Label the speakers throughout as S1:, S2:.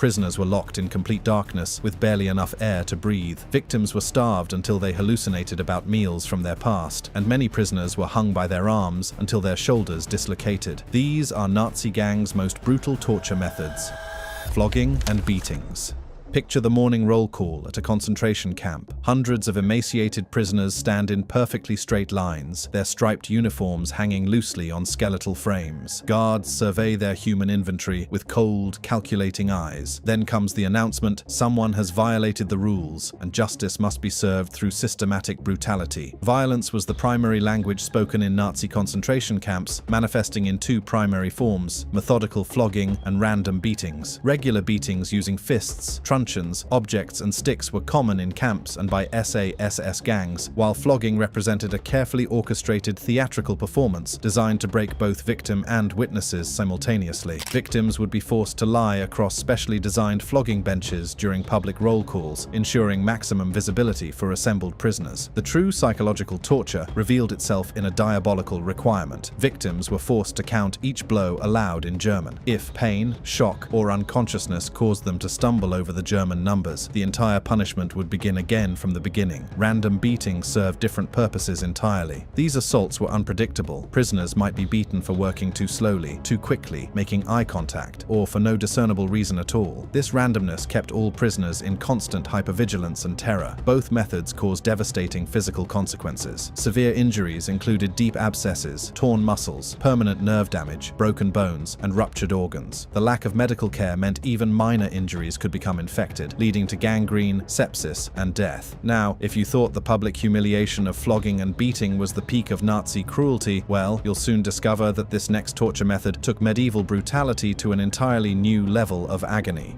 S1: Prisoners were locked in complete darkness with barely enough air to breathe. Victims were starved until they hallucinated about meals from their past, and many prisoners were hung by their arms until their shoulders dislocated. These are Nazi gangs' most brutal torture methods: flogging and beatings. Picture the morning roll call at a concentration camp. Hundreds of emaciated prisoners stand in perfectly straight lines, their striped uniforms hanging loosely on skeletal frames. Guards survey their human inventory with cold, calculating eyes. Then comes the announcement: someone has violated the rules, and justice must be served through systematic brutality. Violence was the primary language spoken in Nazi concentration camps, manifesting in two primary forms: methodical flogging and random beatings. Regular beatings using fists, truncheons, objects, and sticks were common in camps and by SA-SS gangs, while flogging represented a carefully orchestrated theatrical performance designed to break both victim and witnesses simultaneously. Victims would be forced to lie across specially designed flogging benches during public roll calls, ensuring maximum visibility for assembled prisoners. The true psychological torture revealed itself in a diabolical requirement. Victims were forced to count each blow aloud in German. If pain, shock, or unconsciousness caused them to stumble over the German numbers, the entire punishment would begin again from the beginning. Random beatings served different purposes entirely. These assaults were unpredictable. Prisoners might be beaten for working too slowly, too quickly, making eye contact, or for no discernible reason at all. This randomness kept all prisoners in constant hypervigilance and terror. Both methods caused devastating physical consequences. Severe injuries included deep abscesses, torn muscles, permanent nerve damage, broken bones, and ruptured organs. The lack of medical care meant even minor injuries could become infected, leading to gangrene, sepsis, and death. Now, if you thought the public humiliation of flogging and beating was the peak of Nazi cruelty, well, you'll soon discover that this next torture method took medieval brutality to an entirely new level of agony.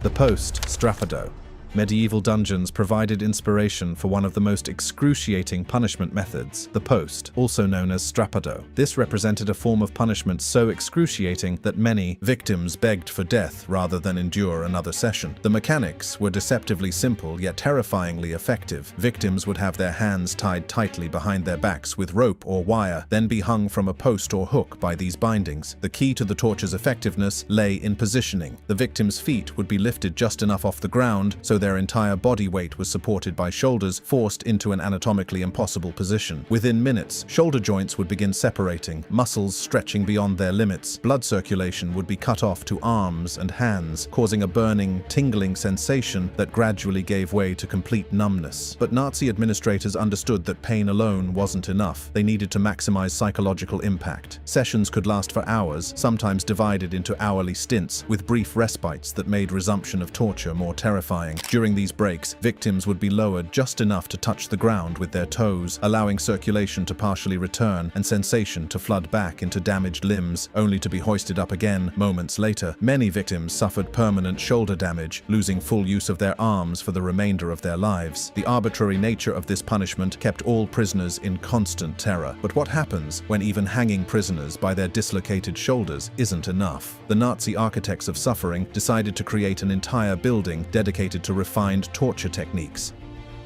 S1: The post-strappado. Medieval dungeons provided inspiration for one of the most excruciating punishment methods, the post, also known as strappado. This represented a form of punishment so excruciating that many victims begged for death rather than endure another session. The mechanics were deceptively simple yet terrifyingly effective. Victims would have their hands tied tightly behind their backs with rope or wire, then be hung from a post or hook by these bindings. The key to the torture's effectiveness lay in positioning. The victim's feet would be lifted just enough off the ground so their entire body weight was supported by shoulders forced into an anatomically impossible position. Within minutes, shoulder joints would begin separating, muscles stretching beyond their limits. Blood circulation would be cut off to arms and hands, causing a burning, tingling sensation that gradually gave way to complete numbness. But Nazi administrators understood that pain alone wasn't enough. They needed to maximize psychological impact. Sessions could last for hours, sometimes divided into hourly stints, with brief respites that made resumption of torture more terrifying. During these breaks, victims would be lowered just enough to touch the ground with their toes, allowing circulation to partially return and sensation to flood back into damaged limbs, only to be hoisted up again moments later. Many victims suffered permanent shoulder damage, losing full use of their arms for the remainder of their lives. The arbitrary nature of this punishment kept all prisoners in constant terror. But what happens when even hanging prisoners by their dislocated shoulders isn't enough? The Nazi architects of suffering decided to create an entire building dedicated to refined torture techniques.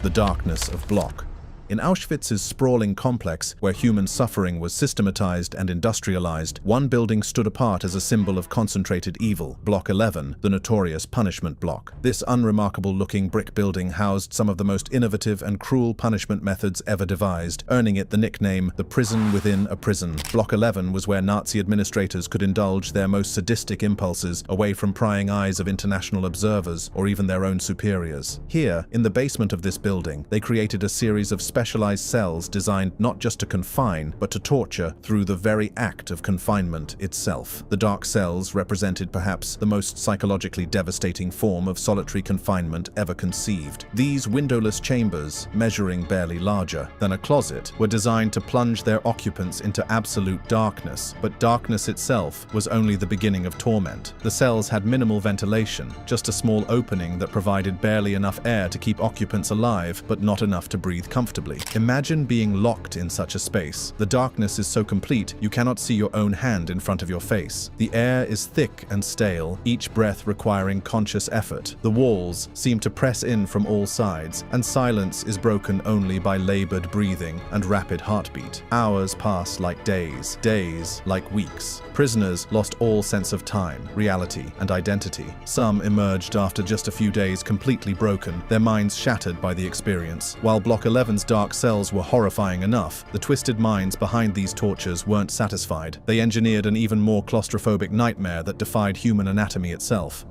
S1: The darkness of Block. In Auschwitz's sprawling complex, where human suffering was systematized and industrialized, one building stood apart as a symbol of concentrated evil: Block 11, the notorious punishment block. This unremarkable-looking brick building housed some of the most innovative and cruel punishment methods ever devised, earning it the nickname the prison within a prison. Block 11 was where Nazi administrators could indulge their most sadistic impulses away from prying eyes of international observers or even their own superiors. Here, in the basement of this building, they created a series of specialized cells designed not just to confine, but to torture through the very act of confinement itself. The dark cells represented perhaps the most psychologically devastating form of solitary confinement ever conceived. These windowless chambers, measuring barely larger than a closet, were designed to plunge their occupants into absolute darkness, but darkness itself was only the beginning of torment. The cells had minimal ventilation, just a small opening that provided barely enough air to keep occupants alive, but not enough to breathe comfortably. uncontrollably. Imagine being locked in such a space. The darkness is so complete you cannot see your own hand in front of your face. The air is thick and stale, each breath requiring conscious effort. The walls seem to press in from all sides, and silence is broken only by labored breathing and rapid heartbeat. Hours pass like days, days like weeks. Prisoners lost all sense of time, reality, and identity. Some emerged after just a few days completely broken, their minds shattered by the experience. While Block 11's dark cells were horrifying enough, the twisted minds behind these tortures weren't satisfied. They engineered an even more claustrophobic nightmare that defied human anatomy itself.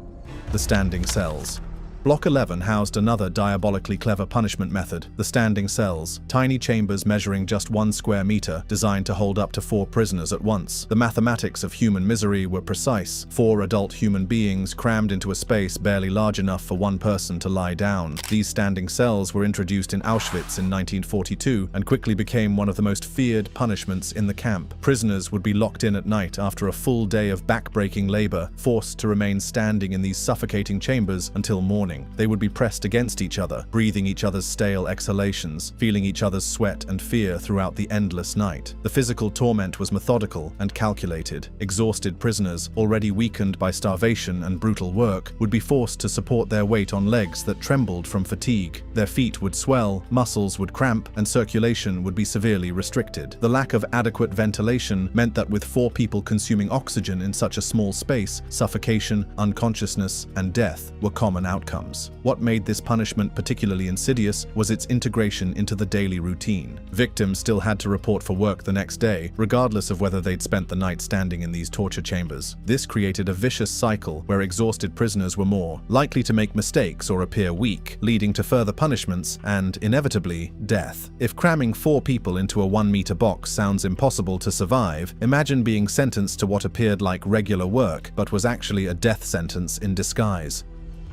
S1: The standing cells. Block 11 housed another diabolically clever punishment method, the standing cells, tiny chambers measuring just 1 square meter, designed to hold up to 4 prisoners at once. The mathematics of human misery were precise: 4 adult human beings crammed into a space barely large enough for 1 person to lie down. These standing cells were introduced in Auschwitz in 1942 and quickly became one of the most feared punishments in the camp. Prisoners would be locked in at night after a full day of back-breaking labor, forced to remain standing in these suffocating chambers until morning. They would be pressed against each other, breathing each other's stale exhalations, feeling each other's sweat and fear throughout the endless night. The physical torment was methodical and calculated. Exhausted prisoners, already weakened by starvation and brutal work, would be forced to support their weight on legs that trembled from fatigue. Their feet would swell, muscles would cramp, and circulation would be severely restricted. The lack of adequate ventilation meant that with 4 people consuming oxygen in such a small space, suffocation, unconsciousness, and death were common outcomes. What made this punishment particularly insidious was its integration into the daily routine. Victims still had to report for work the next day, regardless of whether they'd spent the night standing in these torture chambers. This created a vicious cycle where exhausted prisoners were more likely to make mistakes or appear weak, leading to further punishments and, inevitably, death. If cramming 4 people into a 1-meter box sounds impossible to survive, imagine being sentenced to what appeared like regular work, but was actually a death sentence in disguise.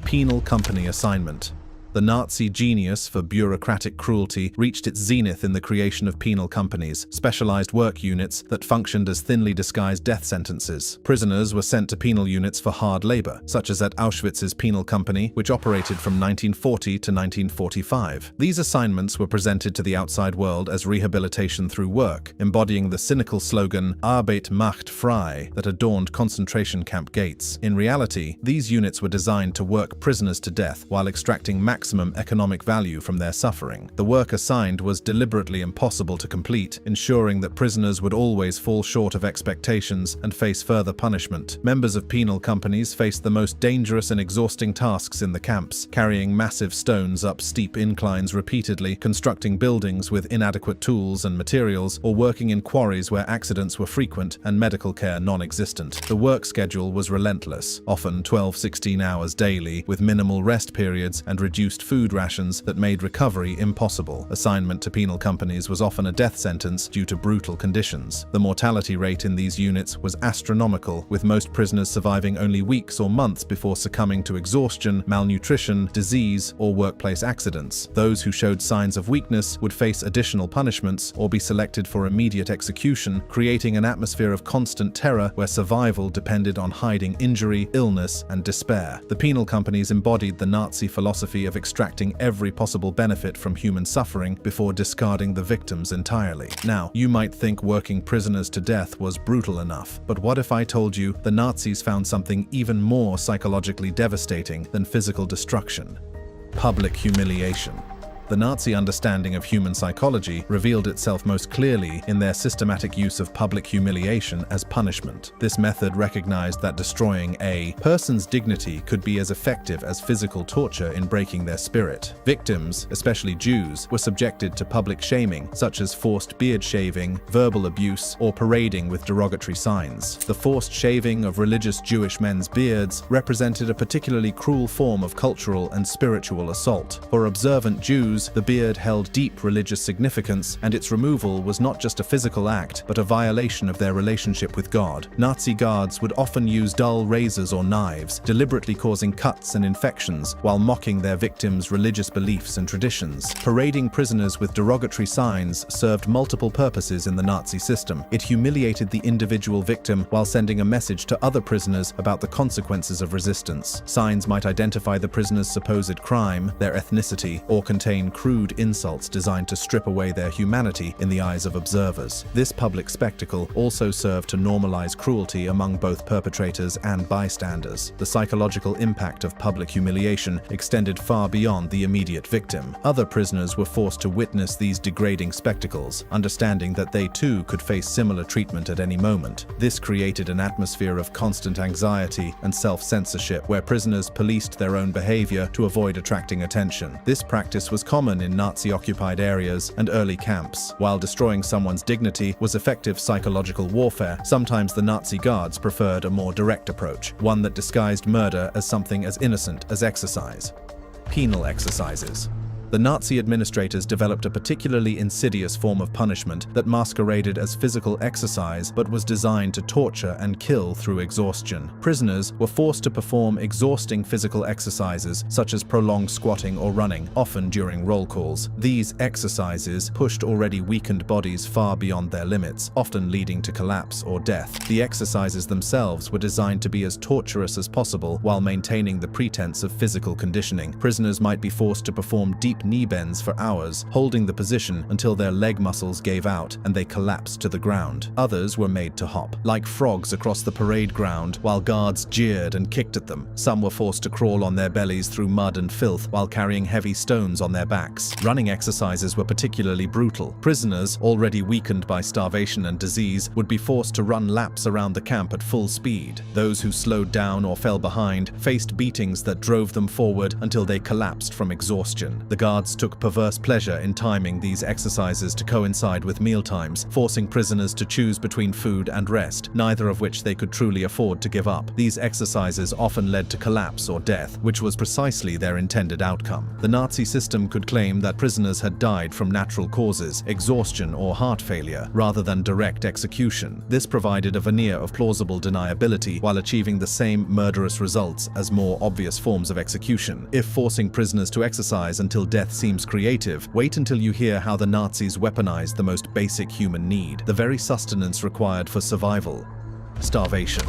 S1: Penal company assignment. The Nazi genius for bureaucratic cruelty reached its zenith in the creation of penal companies, specialized work units that functioned as thinly disguised death sentences. Prisoners were sent to penal units for hard labor, such as at Auschwitz's penal company, which operated from 1940 to 1945. These assignments were presented to the outside world as rehabilitation through work, embodying the cynical slogan "Arbeit macht frei" that adorned concentration camp gates. In reality, these units were designed to work prisoners to death while extracting maximum economic value from their suffering. The work assigned was deliberately impossible to complete, ensuring that prisoners would always fall short of expectations and face further punishment. Members of penal companies faced the most dangerous and exhausting tasks in the camps, carrying massive stones up steep inclines repeatedly, constructing buildings with inadequate tools and materials, or working in quarries where accidents were frequent and medical care non-existent. The work schedule was relentless, often 12-16 hours daily, with minimal rest periods and reduced food rations that made recovery impossible. Assignment to penal companies was often a death sentence due to brutal conditions. The mortality rate in these units was astronomical, with most prisoners surviving only weeks or months before succumbing to exhaustion, malnutrition, disease, or workplace accidents. Those who showed signs of weakness would face additional punishments or be selected for immediate execution, creating an atmosphere of constant terror where survival depended on hiding injury, illness, and despair. The penal companies embodied the Nazi philosophy of extracting every possible benefit from human suffering before discarding the victims entirely. Now, you might think working prisoners to death was brutal enough, but what if I told you the Nazis found something even more psychologically devastating than physical destruction? Public humiliation. The Nazi understanding of human psychology revealed itself most clearly in their systematic use of public humiliation as punishment. This method recognized that destroying a person's dignity could be as effective as physical torture in breaking their spirit. Victims, especially Jews, were subjected to public shaming, such as forced beard shaving, verbal abuse, or parading with derogatory signs. The forced shaving of religious Jewish men's beards represented a particularly cruel form of cultural and spiritual assault. For observant Jews, the beard held deep religious significance, and its removal was not just a physical act, but a violation of their relationship with God. Nazi guards would often use dull razors or knives, deliberately causing cuts and infections, while mocking their victims' religious beliefs and traditions. Parading prisoners with derogatory signs served multiple purposes in the Nazi system. It humiliated the individual victim while sending a message to other prisoners about the consequences of resistance. Signs might identify the prisoner's supposed crime, their ethnicity, or contain profane, crude insults designed to strip away their humanity in the eyes of observers. This public spectacle also served to normalize cruelty among both perpetrators and bystanders. The psychological impact of public humiliation extended far beyond the immediate victim. Other prisoners were forced to witness these degrading spectacles, understanding that they too could face similar treatment at any moment. This created an atmosphere of constant anxiety and self-censorship, where prisoners policed their own behavior to avoid attracting attention. This practice was common in Nazi-occupied areas and early camps. While destroying someone's dignity was effective psychological warfare, sometimes the Nazi guards preferred a more direct approach, one that disguised murder as something as innocent as exercise. Penal exercises. The Nazi administrators developed a particularly insidious form of punishment that masqueraded as physical exercise but was designed to torture and kill through exhaustion. Prisoners were forced to perform exhausting physical exercises such as prolonged squatting or running, often during roll calls. These exercises pushed already weakened bodies far beyond their limits, often leading to collapse or death. The exercises themselves were designed to be as torturous as possible while maintaining the pretense of physical conditioning. Prisoners might be forced to perform deep knee bends for hours, holding the position until their leg muscles gave out and they collapsed to the ground. Others were made to hop, like frogs across the parade ground, while guards jeered and kicked at them. Some were forced to crawl on their bellies through mud and filth while carrying heavy stones on their backs. Running exercises were particularly brutal. Prisoners, already weakened by starvation and disease, would be forced to run laps around the camp at full speed. Those who slowed down or fell behind faced beatings that drove them forward until they collapsed from exhaustion. The guards took perverse pleasure in timing these exercises to coincide with mealtimes, forcing prisoners to choose between food and rest, neither of which they could truly afford to give up. These exercises often led to collapse or death, which was precisely their intended outcome. The Nazi system could claim that prisoners had died from natural causes, exhaustion or heart failure, rather than direct execution. This provided a veneer of plausible deniability while achieving the same murderous results as more obvious forms of execution. If forcing prisoners to exercise until death seems creative, wait until you hear how the Nazis weaponized the most basic human need, the very sustenance required for survival: starvation.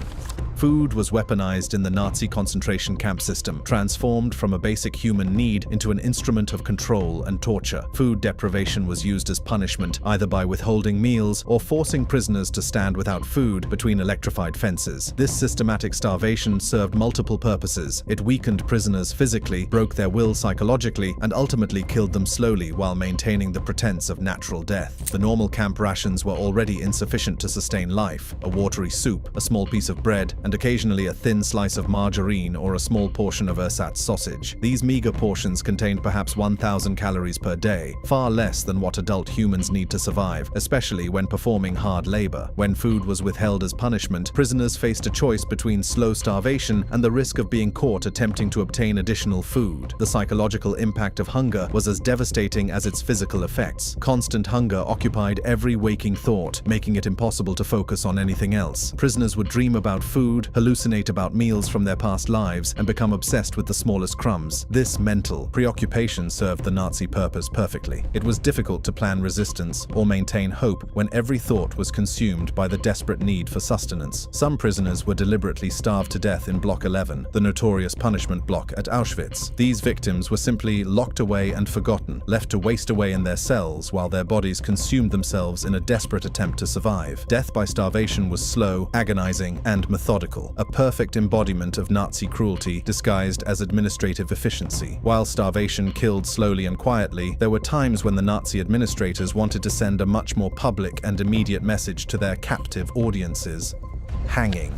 S1: Food was weaponized in the Nazi concentration camp system, transformed from a basic human need into an instrument of control and torture. Food deprivation was used as punishment, either by withholding meals or forcing prisoners to stand without food between electrified fences. This systematic starvation served multiple purposes. It weakened prisoners physically, broke their will psychologically, and ultimately killed them slowly while maintaining the pretense of natural death. The normal camp rations were already insufficient to sustain life: a watery soup, a small piece of bread, and occasionally a thin slice of margarine or a small portion of ersatz sausage. These meager portions contained perhaps 1,000 calories per day, far less than what adult humans need to survive, especially when performing hard labor. When food was withheld as punishment, prisoners faced a choice between slow starvation and the risk of being caught attempting to obtain additional food. The psychological impact of hunger was as devastating as its physical effects. Constant hunger occupied every waking thought, making it impossible to focus on anything else. Prisoners would dream about food, hallucinate about meals from their past lives, and become obsessed with the smallest crumbs. This mental preoccupation served the Nazi purpose perfectly. It was difficult to plan resistance or maintain hope when every thought was consumed by the desperate need for sustenance. Some prisoners were deliberately starved to death in Block 11, the notorious punishment block at Auschwitz. These victims were simply locked away and forgotten, left to waste away in their cells while their bodies consumed themselves in a desperate attempt to survive. Death by starvation was slow, agonizing, and methodical. A perfect embodiment of Nazi cruelty disguised as administrative efficiency. While starvation killed slowly and quietly, there were times when the Nazi administrators wanted to send a much more public and immediate message to their captive audiences: hanging.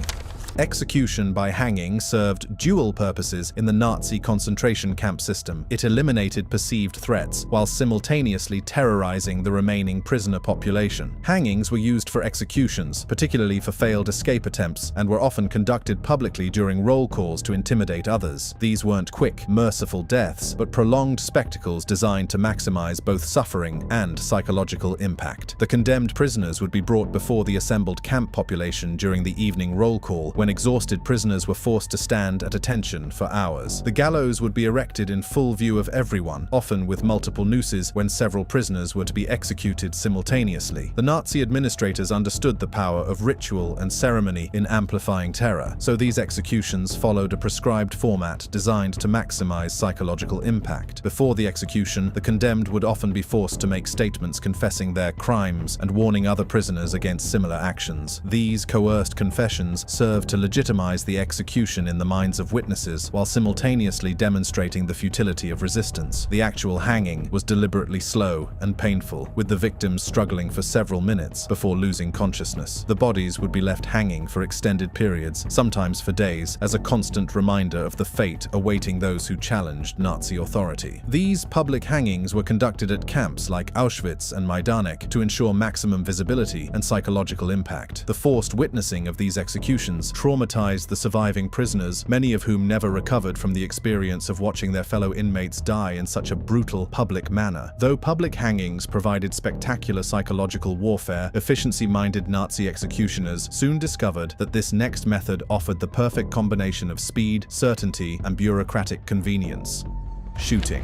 S1: Execution by hanging served dual purposes in the Nazi concentration camp system. It eliminated perceived threats while simultaneously terrorizing the remaining prisoner population. Hangings were used for executions, particularly for failed escape attempts, and were often conducted publicly during roll calls to intimidate others. These weren't quick, merciful deaths, but prolonged spectacles designed to maximize both suffering and psychological impact. The condemned prisoners would be brought before the assembled camp population during the evening roll call, when when exhausted prisoners were forced to stand at attention for hours. The gallows would be erected in full view of everyone, often with multiple nooses when several prisoners were to be executed simultaneously. The Nazi administrators understood the power of ritual and ceremony in amplifying terror, so these executions followed a prescribed format designed to maximize psychological impact. Before the execution, the condemned would often be forced to make statements confessing their crimes and warning other prisoners against similar actions. These coerced confessions served to legitimize the execution in the minds of witnesses while simultaneously demonstrating the futility of resistance. The actual hanging was deliberately slow and painful, with the victims struggling for several minutes before losing consciousness. The bodies would be left hanging for extended periods, sometimes for days, as a constant reminder of the fate awaiting those who challenged Nazi authority. These public hangings were conducted at camps like Auschwitz and Majdanek to ensure maximum visibility and psychological impact. The forced witnessing of these executions traumatized the surviving prisoners, many of whom never recovered from the experience of watching their fellow inmates die in such a brutal public manner. Though public hangings provided spectacular psychological warfare, efficiency-minded Nazi executioners soon discovered that this next method offered the perfect combination of speed, certainty, and bureaucratic convenience: shooting.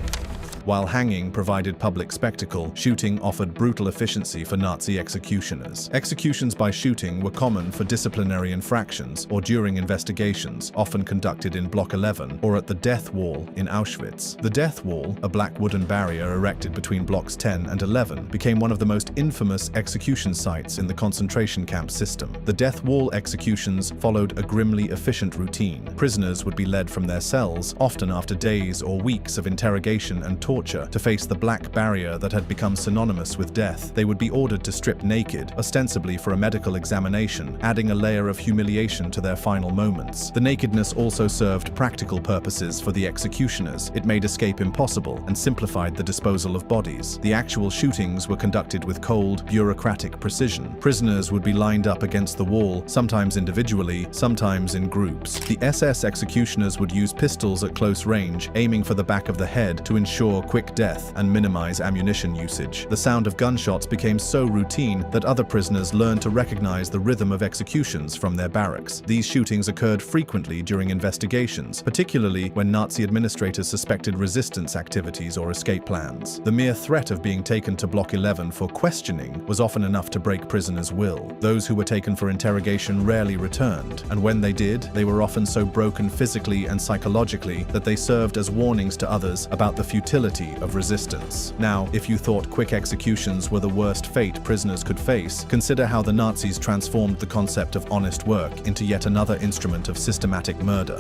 S1: While hanging provided public spectacle, shooting offered brutal efficiency for Nazi executioners. Executions by shooting were common for disciplinary infractions or during investigations, often conducted in Block 11 or at the Death Wall in Auschwitz. The Death Wall, a black wooden barrier erected between Blocks 10 and 11, became one of the most infamous execution sites in the concentration camp system. The Death Wall executions followed a grimly efficient routine. Prisoners would be led from their cells, often after days or weeks of interrogation and torture, to face the black barrier that had become synonymous with death. They would be ordered to strip naked, ostensibly for a medical examination, adding a layer of humiliation to their final moments. The nakedness also served practical purposes for the executioners. It made escape impossible and simplified the disposal of bodies. The actual shootings were conducted with cold, bureaucratic precision. Prisoners would be lined up against the wall, sometimes individually, sometimes in groups. The SS executioners would use pistols at close range, aiming for the back of the head to ensure quick death and minimize ammunition usage. The sound of gunshots became so routine that other prisoners learned to recognize the rhythm of executions from their barracks. These shootings occurred frequently during investigations, particularly when Nazi administrators suspected resistance activities or escape plans. The mere threat of being taken to Block 11 for questioning was often enough to break prisoners' will. Those who were taken for interrogation rarely returned, and when they did, they were often so broken physically and psychologically that they served as warnings to others about the futility of resistance. Now, if you thought quick executions were the worst fate prisoners could face, consider how the Nazis transformed the concept of honest work into yet another instrument of systematic murder: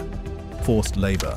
S1: forced labor.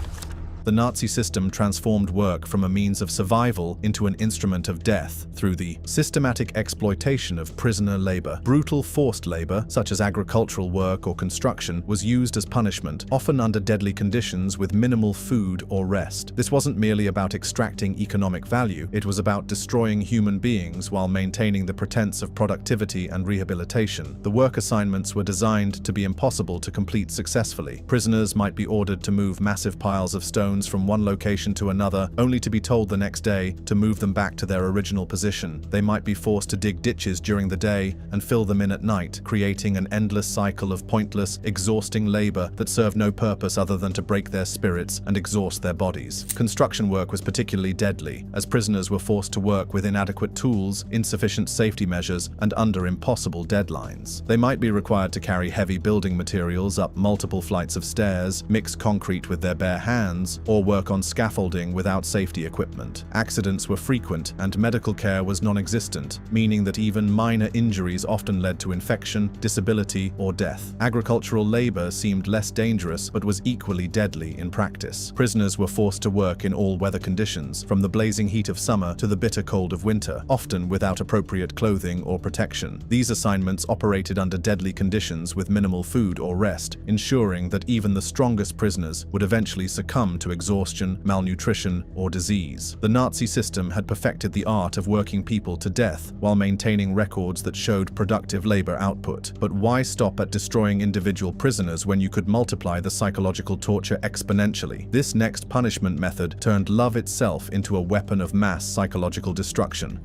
S1: The Nazi system transformed work from a means of survival into an instrument of death through the systematic exploitation of prisoner labor. Brutal forced labor, such as agricultural work or construction, was used as punishment, often under deadly conditions with minimal food or rest. This wasn't merely about extracting economic value, it was about destroying human beings while maintaining the pretense of productivity and rehabilitation. The work assignments were designed to be impossible to complete successfully. Prisoners might be ordered to move massive piles of stone from one location to another, only to be told the next day to move them back to their original position. They might be forced to dig ditches during the day and fill them in at night, creating an endless cycle of pointless, exhausting labor that served no purpose other than to break their spirits and exhaust their bodies. Construction work was particularly deadly, as prisoners were forced to work with inadequate tools, insufficient safety measures, and under impossible deadlines. They might be required to carry heavy building materials up multiple flights of stairs, mix concrete with their bare hands, or work on scaffolding without safety equipment. Accidents were frequent and medical care was non-existent, meaning that even minor injuries often led to infection, disability, or death. Agricultural labor seemed less dangerous but was equally deadly in practice. Prisoners were forced to work in all weather conditions, from the blazing heat of summer to the bitter cold of winter, often without appropriate clothing or protection. These assignments operated under deadly conditions with minimal food or rest, ensuring that even the strongest prisoners would eventually succumb to exhaustion, malnutrition, or disease. The Nazi system had perfected the art of working people to death while maintaining records that showed productive labor output. But why stop at destroying individual prisoners when you could multiply the psychological torture exponentially? This next punishment method turned love itself into a weapon of mass psychological destruction.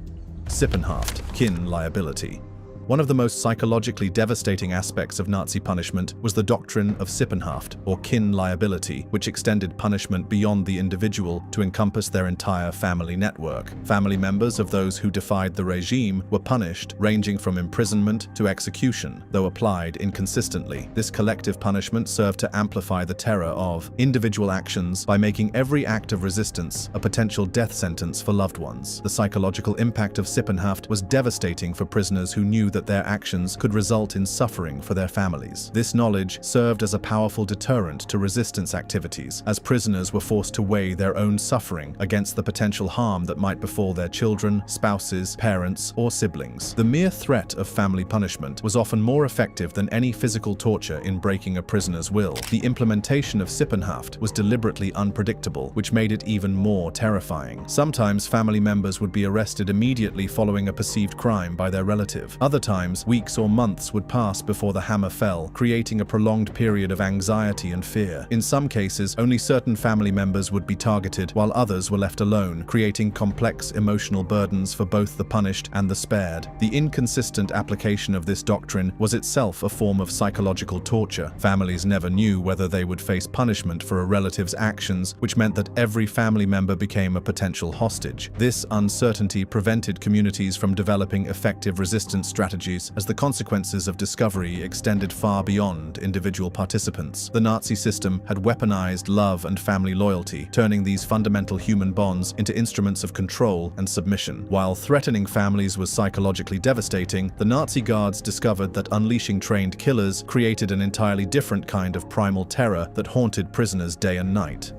S1: Sippenhaft, kin liability. One of the most psychologically devastating aspects of Nazi punishment was the doctrine of Sippenhaft, or kin liability, which extended punishment beyond the individual to encompass their entire family network. Family members of those who defied the regime were punished, ranging from imprisonment to execution, though applied inconsistently. This collective punishment served to amplify the terror of individual actions by making every act of resistance a potential death sentence for loved ones. The psychological impact of Sippenhaft was devastating for prisoners who knew that their actions could result in suffering for their families. This knowledge served as a powerful deterrent to resistance activities, as prisoners were forced to weigh their own suffering against the potential harm that might befall their children, spouses, parents, or siblings. The mere threat of family punishment was often more effective than any physical torture in breaking a prisoner's will. The implementation of Sippenhaft was deliberately unpredictable, which made it even more terrifying. Sometimes family members would be arrested immediately following a perceived crime by their relative. Other times, weeks or months would pass before the hammer fell, creating a prolonged period of anxiety and fear. In some cases, only certain family members would be targeted, while others were left alone, creating complex emotional burdens for both the punished and the spared. The inconsistent application of this doctrine was itself a form of psychological torture. Families never knew whether they would face punishment for a relative's actions, which meant that every family member became a potential hostage. This uncertainty prevented communities from developing effective resistance strategies, as the consequences of discovery extended far beyond individual participants. The Nazi system had weaponized love and family loyalty, turning these fundamental human bonds into instruments of control and submission. While threatening families was psychologically devastating, the Nazi guards discovered that unleashing trained killers created an entirely different kind of primal terror that haunted prisoners day and night: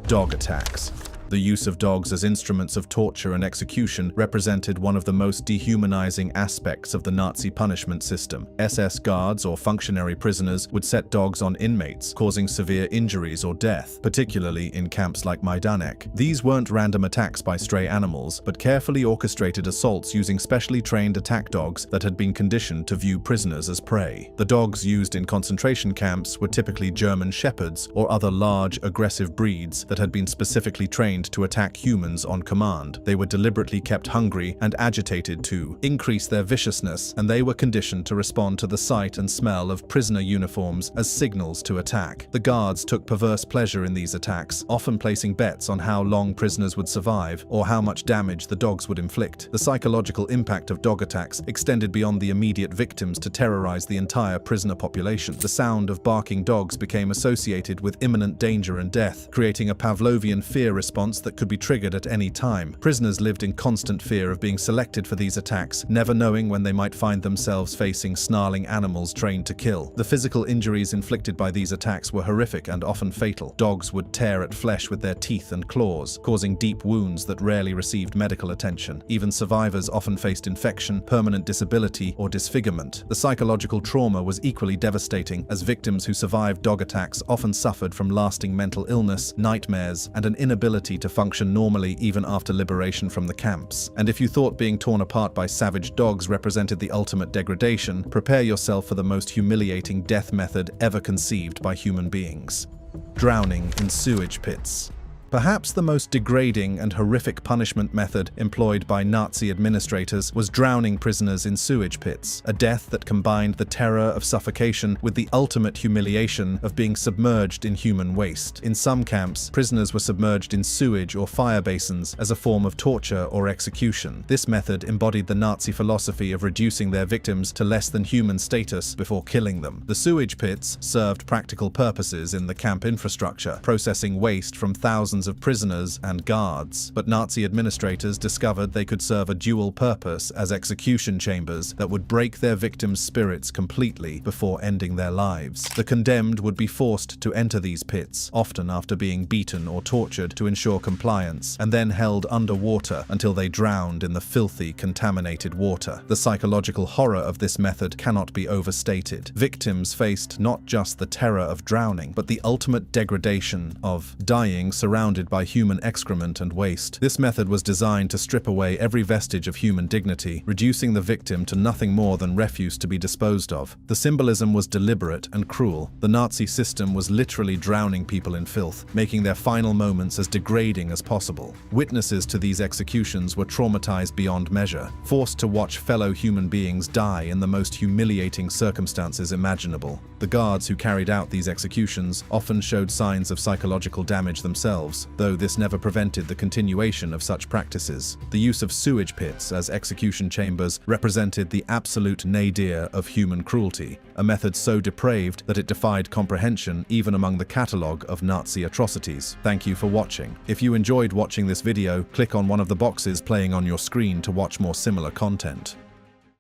S1: dog attacks. The use of dogs as instruments of torture and execution represented one of the most dehumanizing aspects of the Nazi punishment system. SS guards or functionary prisoners would set dogs on inmates, causing severe injuries or death, particularly in camps like Majdanek. These weren't random attacks by stray animals, but carefully orchestrated assaults using specially trained attack dogs that had been conditioned to view prisoners as prey. The dogs used in concentration camps were typically German shepherds or other large, aggressive breeds that had been specifically trained to attack humans on command. They were deliberately kept hungry and agitated to increase their viciousness, and they were conditioned to respond to the sight and smell of prisoner uniforms as signals to attack. The guards took perverse pleasure in these attacks, often placing bets on how long prisoners would survive or how much damage the dogs would inflict. The psychological impact of dog attacks extended beyond the immediate victims to terrorize the entire prisoner population. The sound of barking dogs became associated with imminent danger and death, creating a Pavlovian fear response that could be triggered at any time. Prisoners lived in constant fear of being selected for these attacks, never knowing when they might find themselves facing snarling animals trained to kill. The physical injuries inflicted by these attacks were horrific and often fatal. Dogs would tear at flesh with their teeth and claws, causing deep wounds that rarely received medical attention. Even survivors often faced infection, permanent disability, or disfigurement. The psychological trauma was equally devastating, as victims who survived dog attacks often suffered from lasting mental illness, nightmares, and an inability to function normally even after liberation from the camps. And if you thought being torn apart by savage dogs represented the ultimate degradation, prepare yourself for the most humiliating death method ever conceived by human beings: drowning in sewage pits. Perhaps the most degrading and horrific punishment method employed by Nazi administrators was drowning prisoners in sewage pits, a death that combined the terror of suffocation with the ultimate humiliation of being submerged in human waste. In some camps, prisoners were submerged in sewage or fire basins as a form of torture or execution. This method embodied the Nazi philosophy of reducing their victims to less than human status before killing them. The sewage pits served practical purposes in the camp infrastructure, processing waste from thousands of prisoners and guards, but Nazi administrators discovered they could serve a dual purpose as execution chambers that would break their victims' spirits completely before ending their lives. The condemned would be forced to enter these pits, often after being beaten or tortured to ensure compliance, and then held underwater until they drowned in the filthy, contaminated water. The psychological horror of this method cannot be overstated. Victims faced not just the terror of drowning, but the ultimate degradation of dying surrounded surrounded by human excrement and waste. This method was designed to strip away every vestige of human dignity, reducing the victim to nothing more than refuse to be disposed of. The symbolism was deliberate and cruel. The Nazi system was literally drowning people in filth, making their final moments as degrading as possible. Witnesses to these executions were traumatized beyond measure, forced to watch fellow human beings die in the most humiliating circumstances imaginable. The guards who carried out these executions often showed signs of psychological damage themselves, though this never prevented the continuation of such practices. The use of sewage pits as execution chambers represented the absolute nadir of human cruelty, a method so depraved that it defied comprehension even among the catalogue of Nazi atrocities. Thank you for watching. If you enjoyed watching this video, click on one of the boxes playing on your screen to watch more similar content.